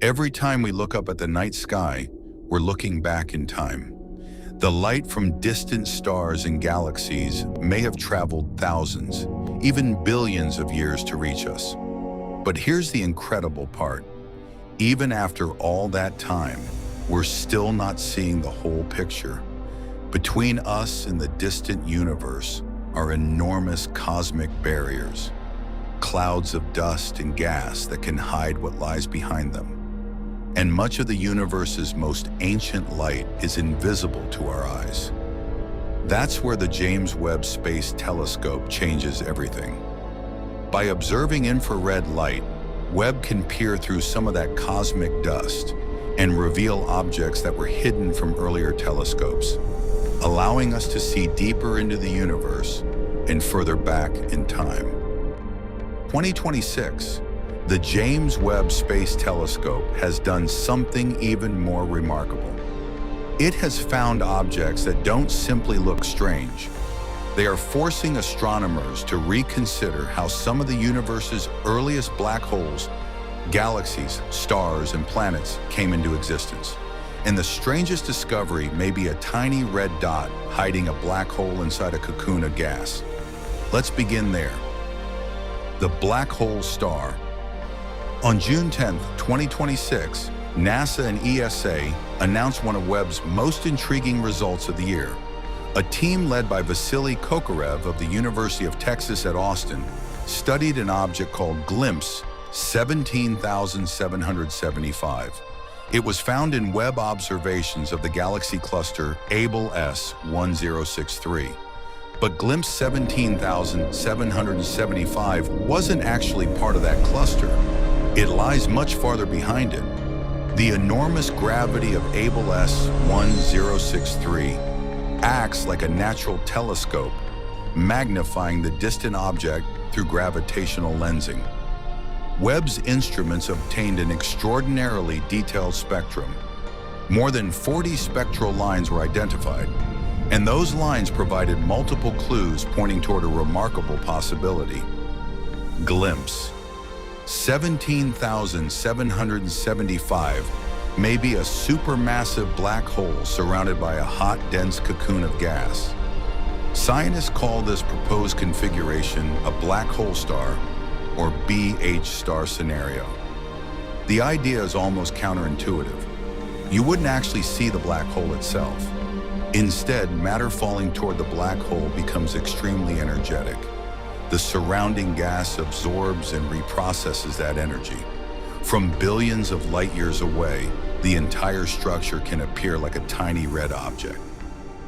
Every time we look up at the night sky, we're looking back in time. The light from distant stars and galaxies may have traveled thousands, even billions of years to reach us. But here's the incredible part. Even after all that time, we're still not seeing the whole picture. Between us and the distant universe are enormous cosmic barriers, clouds of dust and gas that can hide what lies behind them. And much of the universe's most ancient light is invisible to our eyes. That's where the James Webb Space Telescope changes everything. By observing infrared light, Webb can peer through some of that cosmic dust and reveal objects that were hidden from earlier telescopes, allowing us to see deeper into the universe and further back in time. 2026, the James Webb Space Telescope has done something even more remarkable. It has found objects that don't simply look strange. They are forcing astronomers to reconsider how some of the universe's earliest black holes, galaxies, stars, and planets came into existence. And the strangest discovery may be a tiny red dot hiding a black hole inside a cocoon of gas. Let's begin there. The black hole star. On June 10, 2026, NASA and ESA announced one of Webb's most intriguing results of the year. A team led by Vasily Kokorev of the University of Texas at Austin studied an object called GLIMPSE 17775. It was found in Webb observations of the galaxy cluster Abell S 1063. But GLIMPSE 17775 wasn't actually part of that cluster. It lies much farther behind it. The enormous gravity of Abell S 1063 acts like a natural telescope, magnifying the distant object through gravitational lensing. Webb's instruments obtained an extraordinarily detailed spectrum. More than 40 spectral lines were identified, and those lines provided multiple clues pointing toward a remarkable possibility. GLIMPSE 17,775 may be a supermassive black hole surrounded by a hot, dense cocoon of gas. Scientists call this proposed configuration a black hole star, or BH star scenario. The idea is almost counterintuitive. You wouldn't actually see the black hole itself. Instead, matter falling toward the black hole becomes extremely energetic. The surrounding gas absorbs and reprocesses that energy. From billions of light years away, the entire structure can appear like a tiny red object.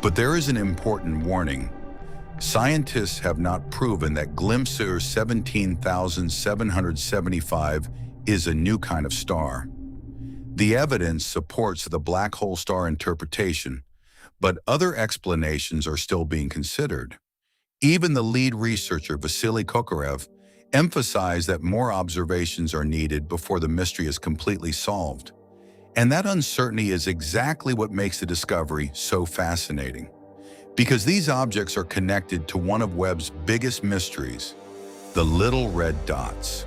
But there is an important warning. Scientists have not proven that GLIMPSE 17,775 is a new kind of star. The evidence supports the black hole star interpretation, but other explanations are still being considered. Even the lead researcher, Vasily Kokorev, emphasized that more observations are needed before the mystery is completely solved. And that uncertainty is exactly what makes the discovery so fascinating. Because these objects are connected to one of Webb's biggest mysteries, the little red dots.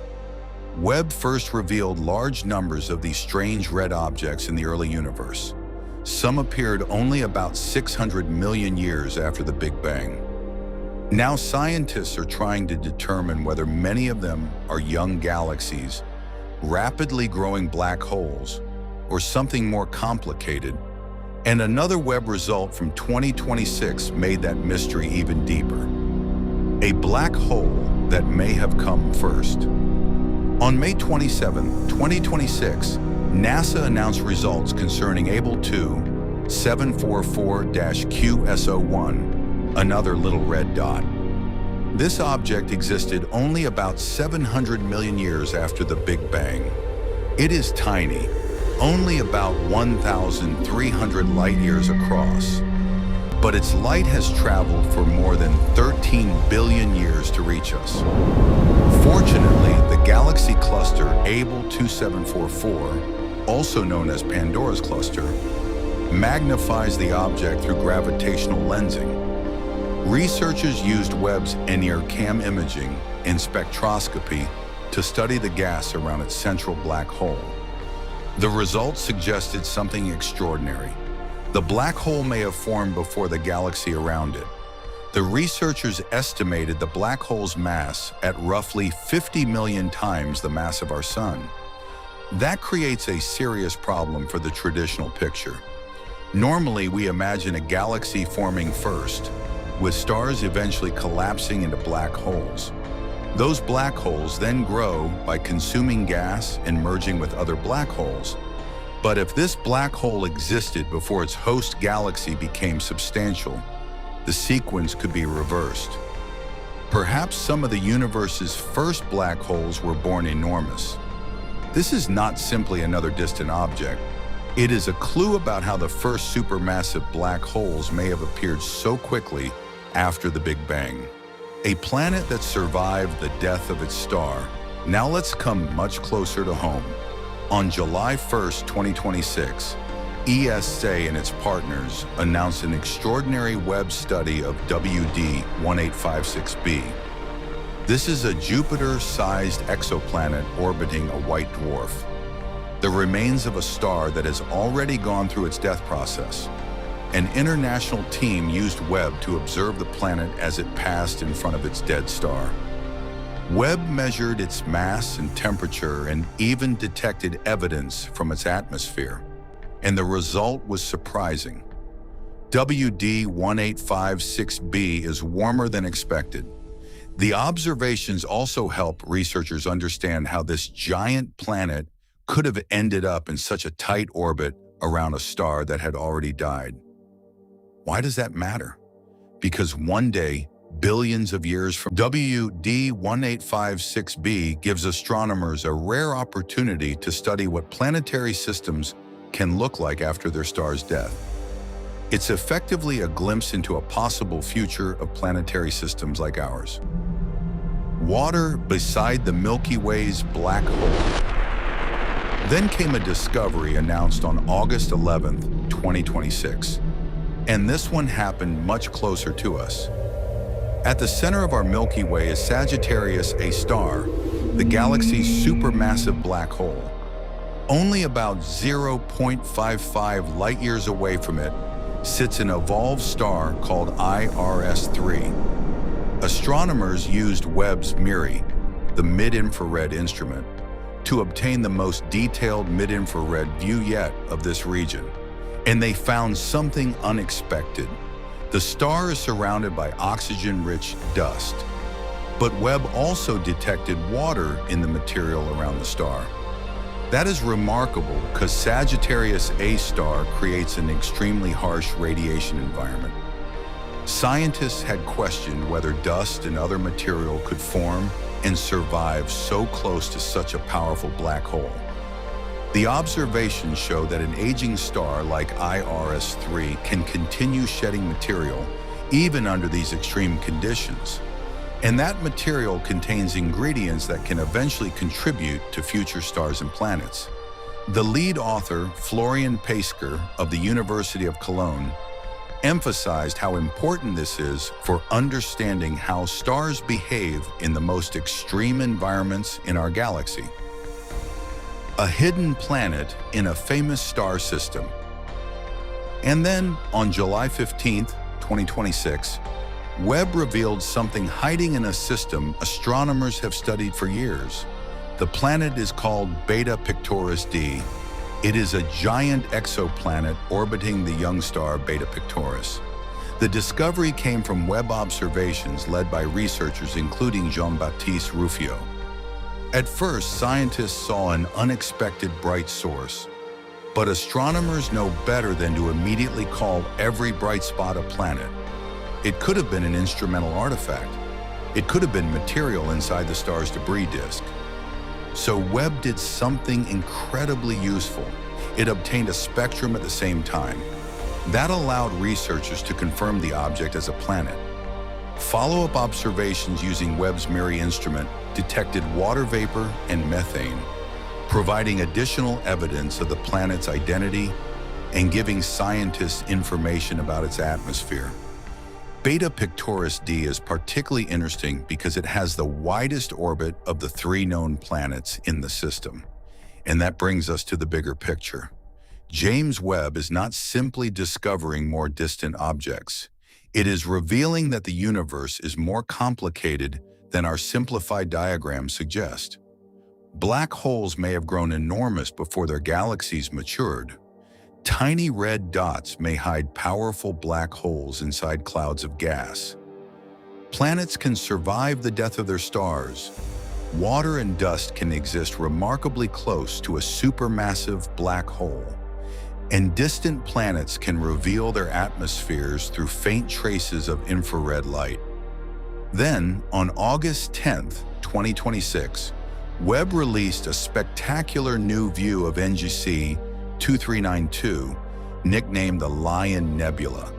Webb first revealed large numbers of these strange red objects in the early universe. Some appeared only about 600 million years after the Big Bang. Now scientists are trying to determine whether many of them are young galaxies, rapidly growing black holes, or something more complicated. And another Webb result from 2026 made that mystery even deeper. A black hole that may have come first. On May 27, 2026, NASA announced results concerning Abell 2 744-QSO1, another little red dot. This object existed only about 700 million years after the Big Bang. It is tiny, only about 1,300 light years across, but its light has traveled for more than 13 billion years to reach us. Fortunately, the galaxy cluster Abell 2744, also known as Pandora's cluster, magnifies the object through gravitational lensing. Researchers used Webb's near-cam imaging and spectroscopy to study the gas around its central black hole. The results suggested something extraordinary. The black hole may have formed before the galaxy around it. The researchers estimated the black hole's mass at roughly 50 million times the mass of our sun. That creates a serious problem for the traditional picture. Normally, we imagine a galaxy forming first, with stars eventually collapsing into black holes. Those black holes then grow by consuming gas and merging with other black holes. But if this black hole existed before its host galaxy became substantial, the sequence could be reversed. Perhaps some of the universe's first black holes were born enormous. This is not simply another distant object. It is a clue about how the first supermassive black holes may have appeared so quickly after the Big Bang. A planet that survived the death of its star. Now let's come much closer to home. On July 1st, 2026, ESA and its partners announced an extraordinary Webb study of WD-1856b. This is a Jupiter-sized exoplanet orbiting a white dwarf, the remains of a star that has already gone through its death process. An international team used Webb to observe the planet as it passed in front of its dead star. Webb measured its mass and temperature and even detected evidence from its atmosphere. And the result was surprising. WD-1856b is warmer than expected. The observations also help researchers understand how this giant planet could have ended up in such a tight orbit around a star that had already died. Why does that matter? Because one day, billions of years from WD-1856b gives astronomers a rare opportunity to study what planetary systems can look like after their star's death. It's effectively a glimpse into a possible future of planetary systems like ours. Water beside the Milky Way's black hole. Then came a discovery announced on August 11th, 2026. And this one happened much closer to us. At the center of our Milky Way is Sagittarius A star, the galaxy's supermassive black hole. Only about 0.55 light-years away from it sits an evolved star called IRS-3. Astronomers used Webb's MIRI, the mid-infrared instrument, to obtain the most detailed mid-infrared view yet of this region. And they found something unexpected. The star is surrounded by oxygen-rich dust. But Webb also detected water in the material around the star. That is remarkable because Sagittarius A star creates an extremely harsh radiation environment. Scientists had questioned whether dust and other material could form and survive so close to such a powerful black hole. The observations show that an aging star like IRS-3 can continue shedding material even under these extreme conditions. And that material contains ingredients that can eventually contribute to future stars and planets. The lead author, Florian Paesker of the University of Cologne, emphasized how important this is for understanding how stars behave in the most extreme environments in our galaxy. A hidden planet in a famous star system. And then, on July 15th, 2026, Webb revealed something hiding in a system astronomers have studied for years. The planet is called Beta Pictoris d. It is a giant exoplanet orbiting the young star Beta Pictoris. The discovery came from Webb observations led by researchers including Jean-Baptiste Ruffiot. At first, scientists saw an unexpected bright source. But astronomers know better than to immediately call every bright spot a planet. It could have been an instrumental artifact. It could have been material inside the star's debris disk. So Webb did something incredibly useful. It obtained a spectrum at the same time. That allowed researchers to confirm the object as a planet. Follow-up observations using Webb's MIRI instrument detected water vapor and methane, providing additional evidence of the planet's identity and giving scientists information about its atmosphere. Beta Pictoris d is particularly interesting because it has the widest orbit of the 3 known planets in the system. And that brings us to the bigger picture. James Webb is not simply discovering more distant objects. It is revealing that the universe is more complicated than our simplified diagrams suggest. Black holes may have grown enormous before their galaxies matured. Tiny red dots may hide powerful black holes inside clouds of gas. Planets can survive the death of their stars. Water and dust can exist remarkably close to a supermassive black hole. And distant planets can reveal their atmospheres through faint traces of infrared light. Then, on August 10, 2026, Webb released a spectacular new view of NGC 2392, nicknamed the Lion Nebula,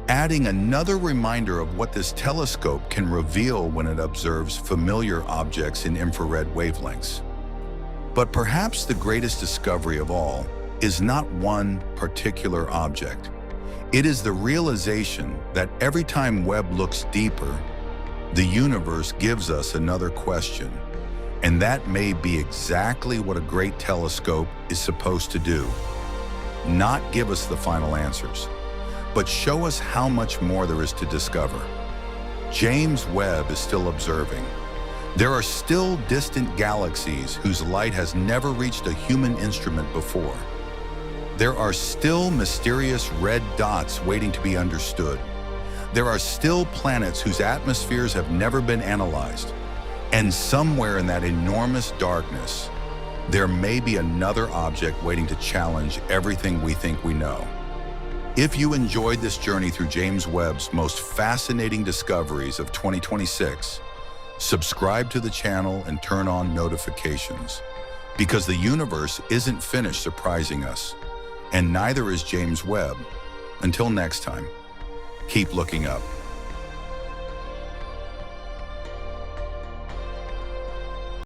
adding another reminder of what this telescope can reveal when it observes familiar objects in infrared wavelengths. But perhaps the greatest discovery of all is not one particular object. It is the realization that every time Webb looks deeper, the universe gives us another question. And that may be exactly what a great telescope is supposed to do. Not give us the final answers, but show us how much more there is to discover. James Webb is still observing. There are still distant galaxies whose light has never reached a human instrument before. There are still mysterious red dots waiting to be understood. There are still planets whose atmospheres have never been analyzed. And somewhere in that enormous darkness, there may be another object waiting to challenge everything we think we know. If you enjoyed this journey through James Webb's most fascinating discoveries of 2026, subscribe to the channel and turn on notifications, because the universe isn't finished surprising us, and neither is James Webb. Until next time, keep looking up.